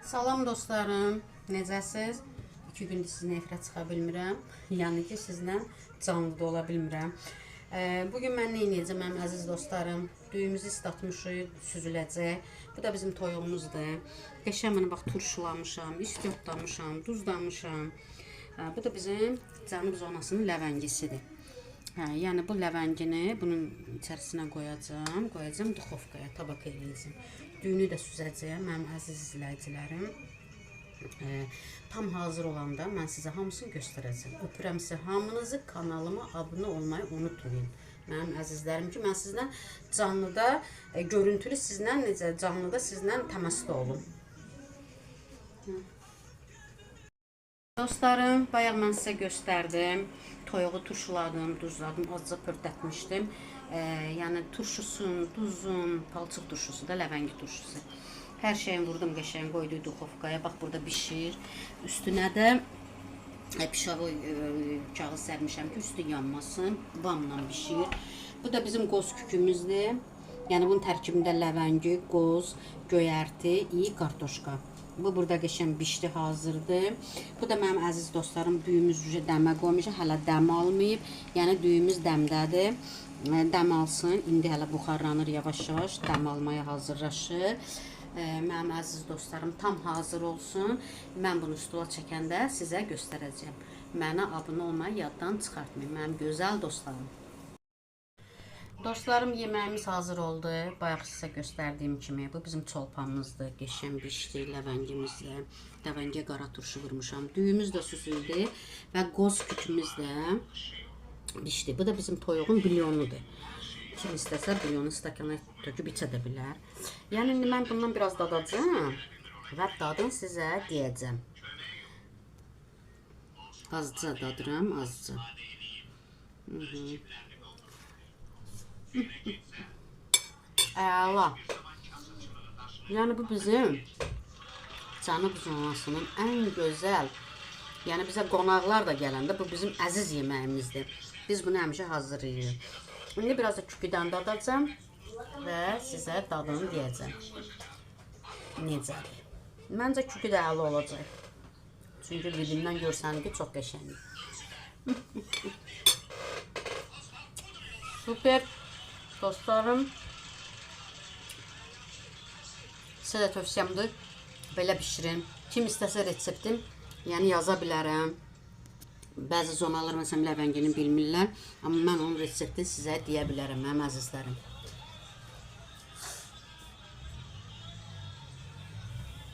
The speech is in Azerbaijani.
Salam dostlarım, necəsiz? 2 gündür sizinlə efirə çıxa bilmirəm. Yəni ki, sizlə canlıda ola bilmirəm. Bugün mən nə edəcəm, mənim əziz dostlarım? Düyümüzü ıslatmışıq, süzüləcək. Bu da bizim toyuğumuzdur. Qəşəng mən bax turşulamışam, istiotlamışam, duzlamışam. Bu da bizim cənub zonasının ləvəngisidir. Yəni bu ləvəngini bunun içərisinə qoyacağam duxovkaya, tabaka eləyəcəm. Düyünü də süzəcəyəm mənim əziz izləyicilərim. Tam hazır olanda mən sizə hamısını göstərəcəm. Öpürəm sizə hamınızı, kanalıma abunə olmayı unutmayın. Mənim əzizlərim ki, mən sizlə canlıda, görüntülü sizlə necə canlıda sizlə təmasda olum. Dostlarım, bayaq mən sizə göstərdim. Toyuğu turşuladım, duzladım, azca pörtətmişdim. Yəni turşusun, duzun, palçıq turşusu da, ləvəngi turşusu. Hər şeyini vurdum, qəşəng qoydum duxovkaya. Bax, burada bişir. Üstünə də pişağı kağız sərmişəm ki, üstü yanmasın. Vamla bişir. Bu da bizim qoz kükümüzdür. Yəni bunun tərkibində ləvəngi, qoz, göyərti, kartoşka. Bu burada qəşəng bişdi, hazırdır. Bu da mənim əziz dostlarım, düyümüz dəmə qoymuşam, hələ dəm almayıb. Yəni düyümüz dəmdədir. Dəm alsın. İndi hələ buxarlanır yavaş-yavaş, dəm almaya hazırlaşır. Mənim əziz dostlarım tam hazır olsun. Mən bunu stula çəkəndə sizə göstərəcəm. Mənə abunə olmayı yaddan çıxartmayın, mənim gözəl dostlarım. Dostlarım, yeməyimiz hazır oldu. Bayaq sizə göstərdiyim kimi bu bizim çolpamızdır. Qəşəng bişdi, ləvəngimizlə. Ləvəngiyə qara turşu vurmuşam. Düyümüz də süzüldü və qoz kükümüz də bişdi. Bu da bizim toyuğun bilyonudur. Kim istəsə bilyonu stəkana töküb içə də bilər. Yəni indi mən bundan biraz dadacağım və dadını sizə deyəcəm. Azca dadıram, azca. Əla. Yəni bu bizim cənub zonasının ən gözəl, yəni bizə qonaqlar da gələndə bu bizim əziz yeməyimizdir. Biz bunu həmişə hazırlayırıq. İndi biraz da küküdən dadacağım və sizə dadını deyəcəm. Necədir? Məncə kükü də əla olacaq. Çünki vidimdən görsəniz ki, çox qəşəngdir. Super. Dostlarım, sizə də tövsiyəmdir, belə bişirin. Kim istəsə reseptim, yəni yaza bilərəm. Bəzi zonalar məsələn ləvəngini bilmirlər, amma mən onun reseptini sizə deyə bilərəm, mənim əzizlərim.